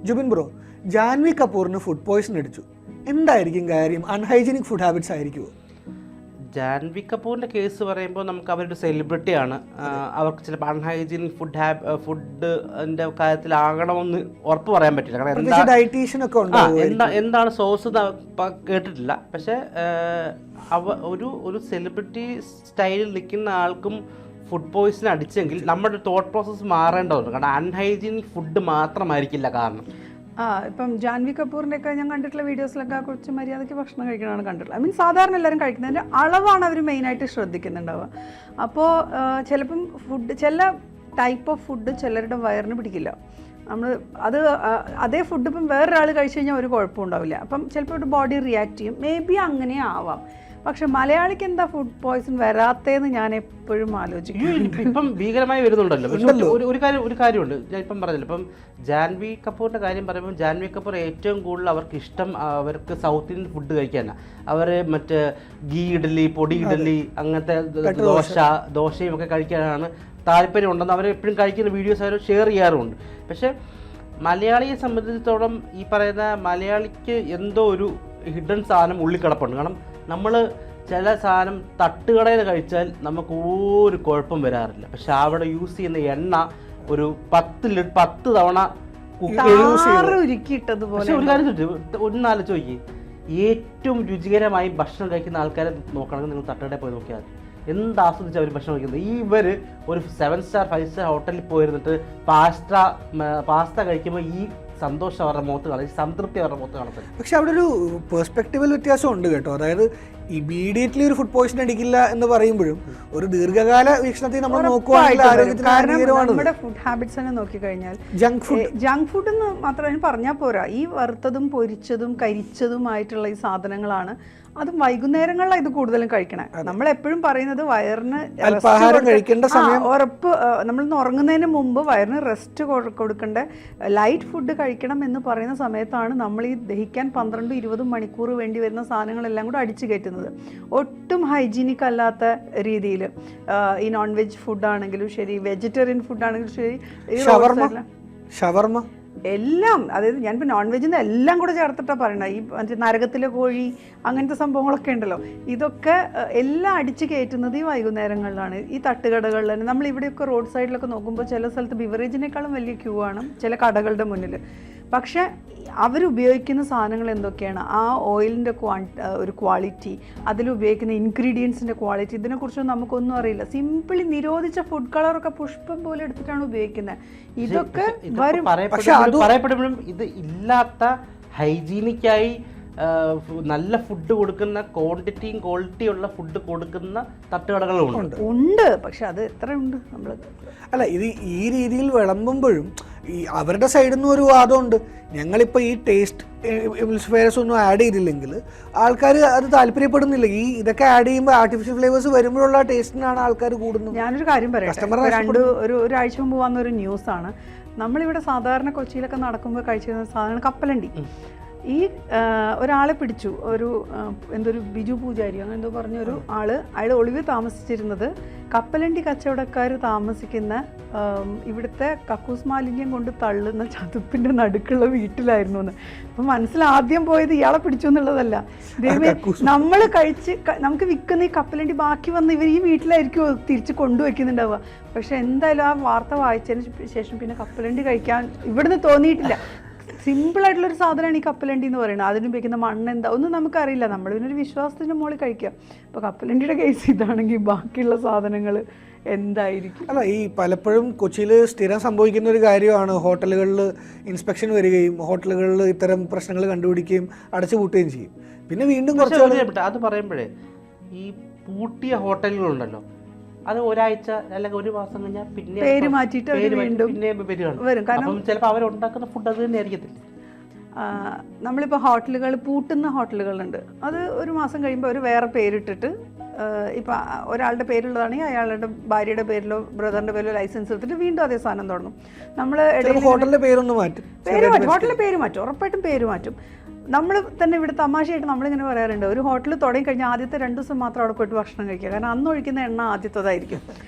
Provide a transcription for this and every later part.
Jubin bro, Janhvi കപൂറിന് food poison അടിച്ചു. എന്തായിരിക്കും കാര്യം? അൺഹൈജീനിക് ഫുഡ് ഹാബിറ്റ്സ് ആയിരിക്കുമോ? ജാൻവി കപൂറിൻ്റെ കേസ് പറയുമ്പോൾ നമുക്ക് അവരൊരു സെലിബ്രിറ്റിയാണ്. അവർക്ക് ചിലപ്പോൾ അൺഹൈജീനിക് ഫുഡിൻ്റെ കാര്യത്തിലാകണമെന്ന് ഉറപ്പ് പറയാൻ പറ്റില്ല. കാരണം ഡയറ്റീഷ്യനൊക്കെ എന്താണ് സോഴ്സ് കേട്ടിട്ടില്ല. പക്ഷേ ഒരു സെലിബ്രിറ്റി സ്റ്റൈലിൽ നിൽക്കുന്ന ആൾക്കും ഫുഡ് പോയ്സൺ അടിച്ചെങ്കിൽ നമ്മുടെ തോട്ട് പ്രോസസ്സ് മാറേണ്ടതുണ്ട്. കാരണം അൺഹൈജീനിക് ഫുഡ് മാത്രമായിരിക്കില്ല കാരണം. ഇപ്പം ജാൻവി കപൂറിൻ്റെ ഒക്കെ ഞാൻ കണ്ടിട്ടുള്ള വീഡിയോസിലൊക്കെ കുറച്ച് മര്യാദയ്ക്ക് ഭക്ഷണം കഴിക്കണമാണ് കണ്ടിട്ടുള്ളത്. ഐ മീൻ സാധാരണ എല്ലാവരും കഴിക്കുന്നതിൻ്റെ അളവാണ് അവർ മെയിനായിട്ട് ശ്രദ്ധിക്കുന്നുണ്ടാവുക. അപ്പോൾ ചിലപ്പം ചില ടൈപ്പ് ഓഫ് ഫുഡ് ചിലരുടെ വയറിന് പിടിക്കില്ല. അതേ ഫുഡ് ഇപ്പം വേറൊരാൾ കഴിച്ചു കഴിഞ്ഞാൽ ഒരു കുഴപ്പമുണ്ടാവില്ല. അപ്പം ചിലപ്പോൾ ഒരു ബോഡി റിയാക്ട് ചെയ്യും. മേ ബി അങ്ങനെ ആവാം. പക്ഷെ മലയാളിക്ക് എന്താ ഫുഡ് പോയ്സൺ വരാത്തേന്ന് ഞാൻ എപ്പോഴും ആലോചിക്കും. ഇപ്പം ഭീകരമായി വരുന്നുണ്ടല്ലോ. പക്ഷെ ഒരു കാര്യമുണ്ട്, ഞാൻ ഇപ്പം പറഞ്ഞല്ലോ. ഇപ്പം ജാൻവി കപൂറിൻ്റെ കാര്യം പറയുമ്പോൾ ജാൻവി കപൂർ ഏറ്റവും കൂടുതൽ അവർക്ക് ഇഷ്ടം അവർക്ക് സൗത്ത് ഇന്ത്യൻ ഫുഡ് കഴിക്കാനാണ്. അവർ മറ്റേ ഗീ ഇഡ്ഡലി, പൊടി ഇഡ്ഡലി, അങ്ങനത്തെ ദോശയും ഒക്കെ കഴിക്കാനാണ് താല്പര്യം ഉണ്ടെന്ന് അവർ എപ്പോഴും കഴിക്കുന്ന വീഡിയോസ് അവർ ഷെയർ ചെയ്യാറുമുണ്ട്. പക്ഷേ മലയാളിയെ സംബന്ധിച്ചിടത്തോളം ഈ പറയുന്ന മലയാളിക്ക് എന്തോ ഒരു ഹിഡൻ സാധനം ഉള്ളിൽ കിടപ്പുണ്ട്. കാരണം നമ്മൾ ചില സാധനം തട്ടുകടയിൽ കഴിച്ചാൽ നമുക്ക് ഒരു കുഴപ്പം വരാറില്ല. പക്ഷെ അവിടെ യൂസ് ചെയ്യുന്ന എണ്ണ ഒരു 10 തവണ ഒന്നാലോചിച്ച് നോക്കി. ഏറ്റവും രുചികരമായി ഭക്ഷണം കഴിക്കുന്ന ആൾക്കാരെ നോക്കണമെങ്കിൽ നിങ്ങൾ തട്ടുകടയിൽ പോയി നോക്കിയാൽ എന്ത് ആസ്വദിച്ച് അവർ ഭക്ഷണം കഴിക്കുന്നത്. ഇവർ ഒരു 7 സ്റ്റാർ 5 സ്റ്റാർ ഹോട്ടലിൽ പോയിരുന്നിട്ട് പാസ്ത കഴിക്കുമ്പോൾ ഈ സന്തോഷം അവരുടെ മുഖത്ത് കാണാം, സംതൃപ്തി അവരുടെ മുഖത്ത് കാണത്തില്ല. പക്ഷെ അവിടെ ഒരു പെർസ്പെക്റ്റീവൽ വ്യത്യാസം ഉണ്ട് കേട്ടോ. അതായത് ഇമീഡിയറ്റ്ലി ഒരു ഫുഡ് പോയ്സൺ അടിക്കില്ല എന്ന് പറയുമ്പോഴും ഒരു ദീർഘകാല വീക്ഷണത്തിൽ നമ്മൾ നോക്കുകയാണെങ്കിൽ നമ്മുടെ ഫുഡ് ഹാബിറ്റ്സിനെ നോക്കിക്കഴിഞ്ഞാൽ ജങ്ക് ഫുഡ് എന്ന് മാത്രം പറഞ്ഞാൽ പോരാ. ഈ വറുത്തതും പൊരിച്ചതും കരിച്ചതുമായിട്ടുള്ള ഈ സാധനങ്ങളാണ്. അതും വൈകുന്നേരങ്ങളിലാണ് ഇത് കൂടുതലും കഴിക്കണേ. നമ്മളെപ്പോഴും പറയുന്നത് വയറിന് ഉറപ്പ്, നമ്മൾ ഉറങ്ങുന്നതിന് മുമ്പ് വയറിന് റെസ്റ്റ് കൊടുക്കേണ്ട ലൈറ്റ് ഫുഡ് കഴിക്കണം എന്ന് പറയുന്ന സമയത്താണ് നമ്മൾ ഈ ദഹിക്കാൻ 12-20 മണിക്കൂർ വേണ്ടി വരുന്ന സാധനങ്ങളെല്ലാം കൂടെ അടിച്ചു കയറ്റുന്നത്. ഒട്ടും ഹൈജീനിക് അല്ലാത്ത രീതിയിൽ ഈ നോൺ വെജ് ഫുഡാണെങ്കിലും ശരി, വെജിറ്റേറിയൻ ഫുഡാണെങ്കിലും ശരി, ഷവർമ എല്ലാം. അതായത് ഞാനിപ്പോൾ നോൺ വെജിന്ന് എല്ലാം കൂടെ ചേർത്തിട്ടാണ് പറയണത്. ഈ മറ്റേ നരകത്തിലെ കോഴി അങ്ങനത്തെ സംഭവങ്ങളൊക്കെ ഉണ്ടല്ലോ, ഇതൊക്കെ എല്ലാം അടിച്ച് കയറ്റുന്നത് ഈ വൈകുന്നേരങ്ങളിലാണ്, ഈ തട്ടുകടകളിൽ തന്നെ. നമ്മളിവിടെയൊക്കെ റോഡ് സൈഡിലൊക്കെ നോക്കുമ്പോൾ ചില സ്ഥലത്ത് ബിവറേജിനേക്കാളും വലിയ ക്യൂ ആണ് ചില കടകളുടെ മുന്നിൽ. പക്ഷേ അവരുപയോഗിക്കുന്ന സാധനങ്ങൾ എന്തൊക്കെയാണ്, ആ ഓയിലിൻ്റെ ഒരു ക്വാളിറ്റി, അതിലുപയോഗിക്കുന്ന ഇൻഗ്രീഡിയൻസിൻ്റെ ക്വാളിറ്റി, ഇതിനെക്കുറിച്ചൊന്നും നമുക്കൊന്നും അറിയില്ല. സിമ്പിളി നിരോധിച്ച ഫുഡ് കളറൊക്കെ പുഷ്പം പോലെ എടുത്തിട്ടാണ് ഉപയോഗിക്കുന്നത്. ഇതൊക്കെ വരും. പറയപ്പെടുമ്പോഴും ഇത് ഇല്ലാത്ത ഹൈജീനിക്കായി നല്ല ഫുഡ് കൊടുക്കുന്ന ക്വാണ്ടിറ്റിയും ക്വാളിറ്റിയുള്ള ഫുഡ് കൊടുക്കുന്ന തട്ടുകടകളുണ്ട്. പക്ഷെ അത് എത്ര ഉണ്ട് നമ്മൾ അല്ല, ഇത് ഈ രീതിയിൽ വിളമ്പുമ്പോഴും ഈ അവരുടെ സൈഡിൽ നിന്നും ഒരു വാദമുണ്ട്. ഞങ്ങളിപ്പോൾ ഈ ടേസ്റ്റ് എംപ്ലിഫയേഴ്സ് ഒന്നും ആഡ് ചെയ്തില്ലെങ്കിൽ ആൾക്കാർ അത് താല്പര്യപ്പെടുന്നില്ല. ഇതൊക്കെ ആഡ് ചെയ്യുമ്പോൾ ആർട്ടിഫിഷ്യൽ ഫ്ലേവേഴ്സ് വരുമ്പോഴുള്ള ടേസ്റ്റിനാണ് ആൾക്കാർ കൂടുന്നത്. ഞാനൊരു കാര്യം പറയാം. ഒരാഴ്ച മുമ്പ് വന്നൊരു ന്യൂസാണ്. നമ്മളിവിടെ സാധാരണ കൊച്ചിയിലൊക്കെ നടക്കുമ്പോൾ കഴിച്ചിരുന്ന സാധനമാണ് കപ്പലണ്ടി. ഈ ഒരാളെ പിടിച്ചു, എന്തൊരു ബിജു പൂജാരി അങ്ങനെ എന്തോ പറഞ്ഞൊരു അയാൾ ഒളിവിൽ താമസിച്ചിരുന്നത് കപ്പലണ്ടി കച്ചവടക്കാർ താമസിക്കുന്ന ഇവിടുത്തെ കക്കൂസ് മാലിന്യം കൊണ്ട് തള്ളുന്ന ചതുപ്പിൻ്റെ നടുക്കുള്ള വീട്ടിലായിരുന്നു എന്ന്. അപ്പം മനസ്സിലാദ്യം പോയത് ഇയാളെ പിടിച്ചു എന്നുള്ളതല്ല, നമ്മൾ നമുക്ക് വിൽക്കുന്ന ഈ കപ്പലണ്ടി ബാക്കി വന്ന് ഇവർ ഈ വീട്ടിലായിരിക്കും തിരിച്ച് കൊണ്ടുവയ്ക്കുന്നുണ്ടാവുക. പക്ഷെ എന്തായാലും ആ വാർത്ത വായിച്ചതിന് ശേഷം പിന്നെ കപ്പലണ്ടി കഴിക്കാൻ ഇവിടുന്ന് തോന്നിയിട്ടില്ല. സിമ്പിളായിട്ടുള്ളൊരു സാധനമാണ് ഈ കപ്പലണ്ടി എന്ന് പറയുന്നത്. അതിനുപയോഗിക്കുന്ന മണ്ണ് എന്താ ഒന്നും നമുക്കറിയില്ല. നമ്മളിതിനൊരു വിശ്വാസത്തിൻ്റെ മുകളിൽ കഴിക്കാം. ഇപ്പോൾ കപ്പലണ്ടിയുടെ കേസ് ഇതാണെങ്കിൽ ബാക്കിയുള്ള സാധനങ്ങൾ എന്തായിരിക്കും? അല്ല, ഈ പലപ്പോഴും കൊച്ചിയിൽ സ്ഥിരം സംഭവിക്കുന്ന ഒരു കാര്യമാണ് ഹോട്ടലുകളിൽ ഇൻസ്പെക്ഷൻ വരികയും ഹോട്ടലുകളിൽ ഇത്തരം പ്രശ്നങ്ങൾ കണ്ടുപിടിക്കുകയും അടച്ചുപൂട്ടുകയും ചെയ്യും. പിന്നെ വീണ്ടും കുറച്ച് അത് പറയുമ്പോഴേ ഈ പൂട്ടിയ ഹോട്ടലുകളുണ്ടല്ലോ, അത് ഒരാഴ്ച അല്ലെങ്കിൽ ഒരു മാസം കഴിഞ്ഞാൽ പിന്നെ പേര് മാറ്റിയിട്ട് വരും. കാരണം ചിലപ്പോൾ അവരുണ്ടാക്കുന്ന ഫുഡ് അത് തന്നെ ആയിരിക്കത്തില്ല. നമ്മളിപ്പോൾ പൂട്ടുന്ന ഹോട്ടലുകളുണ്ട്. അത് ഒരു മാസം കഴിയുമ്പോൾ അവർ വേറെ പേരിട്ടിട്ട്, ഇപ്പം ഒരാളുടെ പേരുള്ളതാണെങ്കിൽ അയാളുടെ ഭാര്യയുടെ പേരിലോ ബ്രദറിൻ്റെ പേരിലോ ലൈസൻസ് എടുത്തിട്ട് വീണ്ടും അതേ സാധനം തുടങ്ങും. നമ്മൾ ഹോട്ടലിൻ്റെ പേരൊന്നും ഹോട്ടലിൻ്റെ പേര് മാറ്റും, ഉറപ്പായിട്ടും പേര് മാറ്റും. നമ്മൾ തന്നെ ഇവിടെ തമാശയായിട്ട് നമ്മളിങ്ങനെ പറയാറുണ്ട്, ഒരു ഹോട്ടൽ തുടങ്ങി കഴിഞ്ഞാൽ ആദ്യത്തെ 2 ദിവസം മാത്രം അവിടെ പോയിട്ട് ഭക്ഷണം കഴിക്കുക. കാരണം അന്ന് ഒഴിക്കുന്ന എണ്ണ ആദ്യത്തേതായിരിക്കും.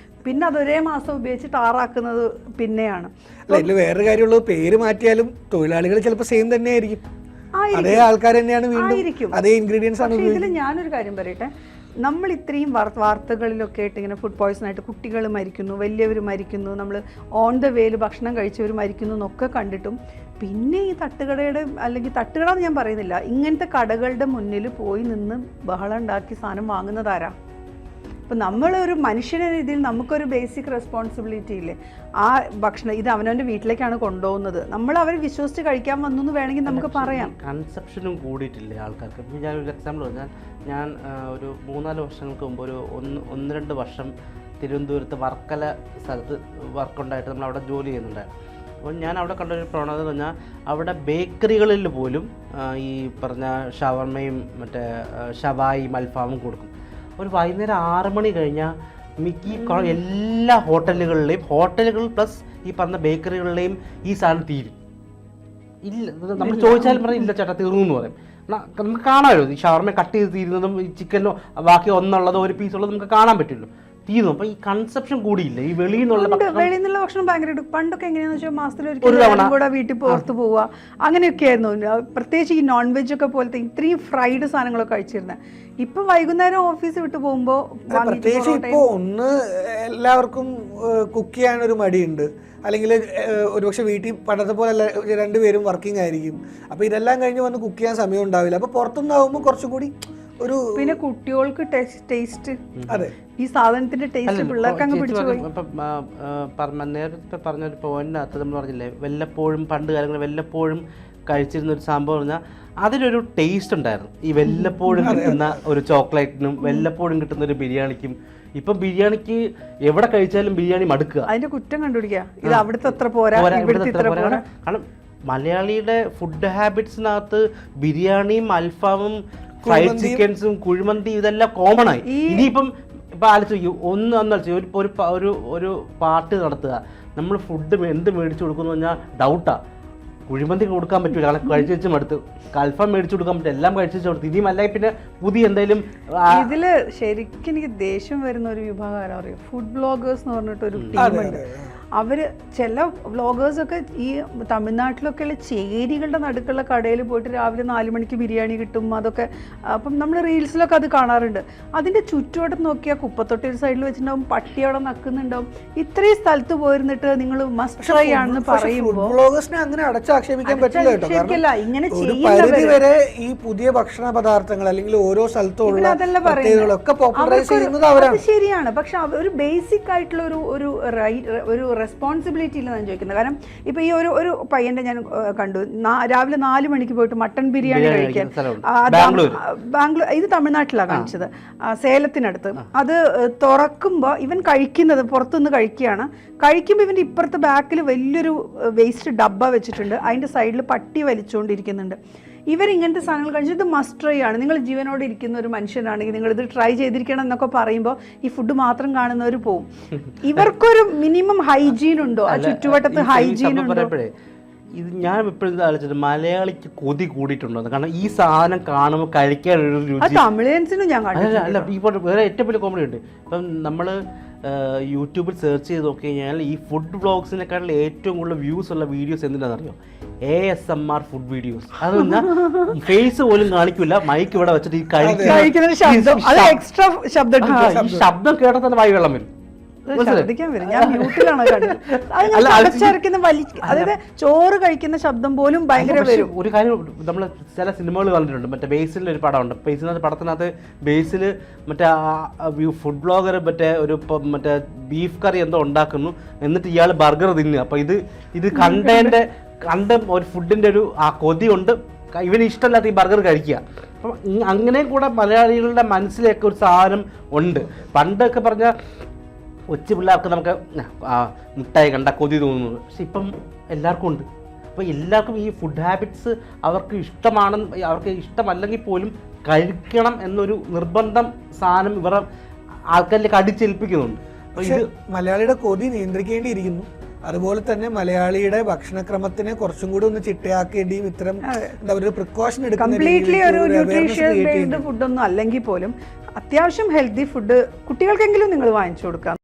പിന്നെ അതൊരേ മാസം ഉപയോഗിച്ച് ടാറാക്കുന്നത് പിന്നെയാണ്. അല്ല, ഇതിൽ വേറൊരു കാര്യമുള്ളത്, പേര് മാറ്റിയാലും തൊഴിലാളികൾ ചിലപ്പോൾ സെയിം തന്നെ ആയിരിക്കും. അതേ ആൾക്കാർ തന്നെയാണ് വീണ്ടും അതേ ഇൻഗ്രീഡിയൻസ് ആണ്. ഇതിൽ ഞാനൊരു കാര്യം പറയട്ടെ, നമ്മൾ ഇത്രയും വാർത്തകളിലൊക്കെ ആയിട്ട് ഇങ്ങനെ ഫുഡ് പോയ്സൺ ആയിട്ട് കുട്ടികൾ മരിക്കുന്നു, വലിയവർ മരിക്കുന്നു, നമ്മൾ ഓൺ ദ വേയിൽ ഭക്ഷണം കഴിച്ചവർ മരിക്കുന്നു എന്നൊക്കെ കണ്ടിട്ടും പിന്നെ ഈ തട്ടുകടയുടെ, അല്ലെങ്കിൽ തട്ടുകട എന്ന് ഞാൻ പറയുന്നില്ല, ഇങ്ങനത്തെ കടകളുടെ മുന്നിൽ പോയി നിന്ന് ബഹളം ഉണ്ടാക്കി സാധനം വാങ്ങുന്നതാരാ? അപ്പം നമ്മളൊരു മനുഷ്യനെ രീതിയിൽ നമുക്കൊരു ബേസിക് റെസ്പോൺസിബിലിറ്റി ഇല്ലേ? ആ ഭക്ഷണം ഇത് അവനവൻ്റെ വീട്ടിലേക്കാണ് കൊണ്ടുപോകുന്നത്, നമ്മൾ അവരെ വിശ്വസിച്ച് കഴിക്കാൻ വന്നു എന്ന് വേണമെങ്കിൽ നമുക്ക് പറയാം. കൺസെപ്ഷനും കൂടിയിട്ടില്ലേ ആൾക്കാർക്ക്? ഇപ്പം ഞാനൊരു എക്സാമ്പിൾ പറഞ്ഞാൽ, ഞാൻ ഒരു 3-4 വർഷങ്ങൾക്ക് മുമ്പ് ഒരു 1-2 വർഷം തിരുവനന്തപുരത്ത് വർക്കല സ്ഥലത്ത് വർക്കുണ്ടായിട്ട് നമ്മൾ അവിടെ ജോലി ചെയ്യുന്നുണ്ടായിരുന്നു. അപ്പോൾ ഞാൻ അവിടെ കണ്ടൊരു പ്രവണത എന്ന് പറഞ്ഞാൽ, അവിടെ ബേക്കറികളിൽ പോലും ഈ പറഞ്ഞ ഷവർമയും മറ്റേ ഷവായും അൽഫാമും കൊടുക്കും. ഒരു വൈകുന്നേരം 6 മണി കഴിഞ്ഞാൽ എല്ലാ ഹോട്ടലുകൾ പ്ലസ് ഈ പറഞ്ഞ ബേക്കറികളിലെയും ഈ സാധനം തീരും. ഇല്ല, നമ്മൾ ചോദിച്ചാലും പറഞ്ഞാൽ ഇല്ല ചേട്ടാ തീർന്നു എന്ന് പറയും. നമുക്ക് കാണാമല്ലോ ഈ ഷവർമ കട്ട് ചെയ്ത് തീരുന്നതും ഈ ചിക്കനോ ബാക്കി ഒന്നുള്ളതോ ഒരു പീസുള്ളതോ നമുക്ക് കാണാൻ പറ്റുമല്ലോ, തീർന്നു. അപ്പൊ ഈ കൺസെപ്ഷൻ കൂടിയില്ല. ഈ വെളിയിൽ നിന്നുള്ള ഭക്ഷണം ഭയങ്കര പണ്ടൊക്കെ എങ്ങനെയാന്ന് വെച്ചാൽ മാസത്തിൽ കൂടെ വീട്ടിൽ പുറത്ത് പോവുക അങ്ങനെയൊക്കെ ആയിരുന്നു. പ്രത്യേകിച്ച് ഈ നോൺ വെജ് ഒക്കെ പോലത്തെ ഇത്രയും ഫ്രൈഡ് സാധനങ്ങളൊക്കെ കഴിച്ചിരുന്നത്. ഇപ്പൊ വൈകുന്നേരം ഓഫീസ് വിട്ട് പോകുമ്പോ പ്രത്യേകിച്ച് ഇപ്പോ എല്ലാവർക്കും കുക്ക് ചെയ്യാനൊരു മടിയുണ്ട്, അല്ലെങ്കിൽ ഒരുപക്ഷെ വീട്ടിൽ പണ്ടത്തെ പോലെ രണ്ടുപേരും വർക്കിംഗ് ആയിരിക്കും. അപ്പൊ ഇതെല്ലാം കഴിഞ്ഞ് വന്ന് കുക്ക് ചെയ്യാൻ സമയം ഉണ്ടാവില്ല. അപ്പൊ പുറത്തുനിന്നാവുമ്പോൾ കുറച്ചുകൂടി ഒരു, പിന്നെ കുട്ടികൾക്ക് ടേസ്റ്റ്, അതെ ഈ സാധനത്തിന്റെ ടേസ്റ്റ് പിള്ളേർക്ക് അങ്ങ് പിടിച്ചുപോയി. നേരത്തെ പറഞ്ഞൊരു പോയിന്റിനകത്ത് നമ്മൾ പറഞ്ഞില്ലേ, വല്ലപ്പോഴും പണ്ട് കാലങ്ങളിൽ വല്ലപ്പോഴും കഴിച്ചിരുന്ന ഒരു സംഭവം പറഞ്ഞാൽ അതിനൊരു ടേസ്റ്റ് ഉണ്ടായിരുന്നു. ഈ വല്ലപ്പോഴും കിട്ടുന്ന ഒരു ചോക്ലേറ്റിനും വല്ലപ്പോഴും കിട്ടുന്ന ഒരു ബിരിയാണിക്കും. ഇപ്പം ബിരിയാണിക്ക് എവിടെ കഴിച്ചാലും ബിരിയാണി മടുക്കുക. അതിന്റെ കുറ്റം കണ്ടുപിടിക്കുക, ഇത് അവിടുത്തെ അത്ര പോരാ. കാരണം മലയാളിയുടെ ഫുഡ് ഹാബിറ്റ്സിനകത്ത് ബിരിയാണിയും അൽഫാമും ഫ്രൈഡ് ചിക്കൻസും കുഴിമന്തി ഇതെല്ലാം കോമൺ ആയി. ഇനിയിപ്പം ആലോചിക്കും, ഒരു പാർട്ടി നടത്തുക, നമ്മൾ ഫുഡ് എന്ത് മേടിച്ചു കൊടുക്കുന്നു പറഞ്ഞാൽ ഡൗട്ടാ. കുഴിമന്തി കൊടുക്കാൻ പറ്റില്ല, കാരണം കഴിച്ചു വെച്ചും അടുത്ത് അൽഫാം മേടിച്ചു കൊടുക്കാൻ പറ്റും, എല്ലാം കഴിച്ചു വെച്ച് കൊടുത്ത്. ഇനിയും അല്ലെങ്കിൽ പിന്നെ പുതിയ എന്തെങ്കിലും. ഇതില് ശരിക്കും എനിക്ക് ദേഷ്യം വരുന്ന ഒരു വിഭാഗം ആരാ അറിയാം? ഫുഡ് ബ്ലോഗേഴ്സ് എന്ന് പറഞ്ഞിട്ടൊരു ടീമുണ്ട്. അവർ ചില വ്ളോഗേഴ്സൊക്കെ ഈ തമിഴ്നാട്ടിലൊക്കെയുള്ള ചേരികളുടെ നടുക്കുള്ള കടയിൽ പോയിട്ട് രാവിലെ 4 മണിക്ക് ബിരിയാണി കിട്ടും, അതൊക്കെ. അപ്പം നമ്മൾ റീൽസിലൊക്കെ അത് കാണാറുണ്ട്. അതിൻ്റെ ചുറ്റുവട്ടം നോക്കിയാൽ കുപ്പത്തൊട്ടി ഒരു സൈഡിൽ വെച്ചിട്ടുണ്ടാവും, പട്ടി അവിടെ നക്കുന്നുണ്ടാവും. ഇത്രയും സ്ഥലത്ത് പോയിരുന്നിട്ട് നിങ്ങൾ മസ്റ്റ് ട്രൈ ആണെന്ന് പറയുമ്പോൾ അങ്ങനെ അടച്ചാക്ഷേപിക്കാൻ പറ്റില്ല. ഇങ്ങനെ വരെ ഈ പുതിയ ഭക്ഷണ പദാർത്ഥങ്ങൾ അല്ലെങ്കിൽ ഓരോ സ്ഥലത്തുള്ള ശരിയാണ്. പക്ഷെ ഒരു ബേസിക് ആയിട്ടുള്ള ഒരു റെസ്പോൺസിബിലിറ്റി ഇല്ലെന്നാണ് ചോദിക്കുന്നത്. കാരണം ഇപ്പൊ ഈ ഒരു പയ്യന്റെ ഞാൻ കണ്ടു, രാവിലെ 4 മണിക്ക് പോയിട്ട് മട്ടൺ ബിരിയാണി കഴിക്കാൻ ബാംഗ്ലൂർ, ഇത് തമിഴ്നാട്ടിലാണ് കാണിച്ചത്, സേലത്തിനടുത്ത്. അത് തുറക്കുമ്പോൾ ഇവൻ കഴിക്കുന്നത് പുറത്തുനിന്ന് കഴിക്കുമ്പോൾ ഇവന്റെ ഇപ്പുറത്തെ ബാക്കിൽ വലിയൊരു വേസ്റ്റ് ഡബ്ബ വെച്ചിട്ടുണ്ട്, അതിന്റെ സൈഡിൽ പട്ടി വലിച്ചുകൊണ്ടിരിക്കുന്നുണ്ട്. ഇവരിങ്ങനത്തെ സാധനങ്ങൾ കഴിച്ചു, ഇത് മസ്റ്റ് ട്രൈ ആണ്. നിങ്ങൾ ജീവനോട് ഇരിക്കുന്ന ഒരു മനുഷ്യനാണെങ്കിൽ നിങ്ങൾ ഇത് ട്രൈ ചെയ്തിരിക്കണം എന്നൊക്കെ പറയുമ്പോൾ ഈ ഫുഡ് മാത്രം കാണുന്നവർ പോവും. ഇവർക്കൊരു മിനിമം ഹൈജീൻ ഉണ്ടോ? ആ ചുറ്റുവട്ടത്ത് ഹൈജീൻ ഉണ്ടോ? ഇത് ഞാൻ ഇപ്പോഴും ആലോചിച്ചത്, മലയാളിക്ക് കൊതി കൂടിയിട്ടുണ്ടോ? കാരണം ഈ സാധനം കാണുമ്പോൾ കഴിക്കാനൊരു രുചി. തമിഴിയൻസിനും ഞാൻ കണ്ടില്ല. അല്ല, ഇപ്പോൾ വേറെ ഏറ്റവും വലിയ കോമഡി ഉണ്ട്. ഇപ്പം നമ്മൾ യൂട്യൂബിൽ സെർച്ച് ചെയ്ത് നോക്കി കഴിഞ്ഞാൽ ഈ ഫുഡ് വ്ളോഗ്സിനെക്കാളും ഏറ്റവും കൂടുതൽ വ്യൂസ് ഉള്ള വീഡിയോസ് എന്തിനാണെന്നറിയോ? ASMR food videos. അത് പറഞ്ഞാൽ ഫേസ് പോലും കാണിക്കില്ല, മൈക്ക് ഇവിടെ വെച്ചിട്ട് ഈ കഴിക്കുന്ന ശബ്ദം കേട്ടാൽ തന്നെ വായി വെള്ളം വരും. അതായത് ചോറ് കഴിക്കുന്ന ശബ്ദം പോലും ഭയങ്കര വരും. ഒരു കാര്യം നമ്മൾ ചില സിനിമകൾ കണ്ടിട്ടുണ്ട്, മറ്റേ ബേസിൽ ഒരു പടമുണ്ട്. പടത്തിനകത്ത് ബേസിൽ മറ്റേ ഫുഡ് ബ്ലോഗർ മറ്റേ ബീഫ് കറി എന്തോ ഉണ്ടാക്കുന്നു, എന്നിട്ട് ഇയാൾ ബർഗർ തിന്നുക. അപ്പൊ ഇത് കണ്ട ഒരു ഫുഡിന്റെ ഒരു കൊതി കൊണ്ട് ഇവന് ഇഷ്ടമല്ലാത്ത ഈ ബർഗർ കഴിക്കുക. അപ്പം അങ്ങനെ കൂടെ മലയാളികളുടെ മനസ്സിലേക്ക് ഒരു സാധനം ഉണ്ട്. പണ്ടൊക്കെ പറഞ്ഞാൽ കൊച്ചു പിള്ളേർക്ക് നമുക്ക് മുട്ടായി കണ്ട കൊതി തോന്നുന്നത്, പക്ഷെ ഇപ്പം എല്ലാവർക്കും ഉണ്ട്. അപ്പോൾ എല്ലാവർക്കും ഈ ഫുഡ് ഹാബിറ്റ്സ് അവർക്ക് ഇഷ്ടമല്ലെങ്കിൽ പോലും കഴിക്കണം എന്നൊരു നിർബന്ധം സാധനം ഇവരെ ആൾക്കാരിലേക്ക് അടിച്ചേൽപ്പിക്കുന്നുണ്ട്. പക്ഷേ മലയാളിയുടെ കൊതി നിയന്ത്രിക്കേണ്ടിയിരിക്കുന്നു. അതുപോലെ തന്നെ മലയാളിയുടെ ഭക്ഷണക്രമത്തിനെ കുറച്ചും കൂടി ഒന്ന് ചിട്ടയാക്കേണ്ടിയും ഇത്തരം എന്താ പറയുക പ്രിക്കോഷൻ എടുക്കുന്ന ഫുഡൊന്നും അല്ലെങ്കിൽ പോലും അത്യാവശ്യം ഹെൽത്തി ഫുഡ് കുട്ടികൾക്കെങ്കിലും നിങ്ങൾ വാങ്ങിച്ചു കൊടുക്കാം.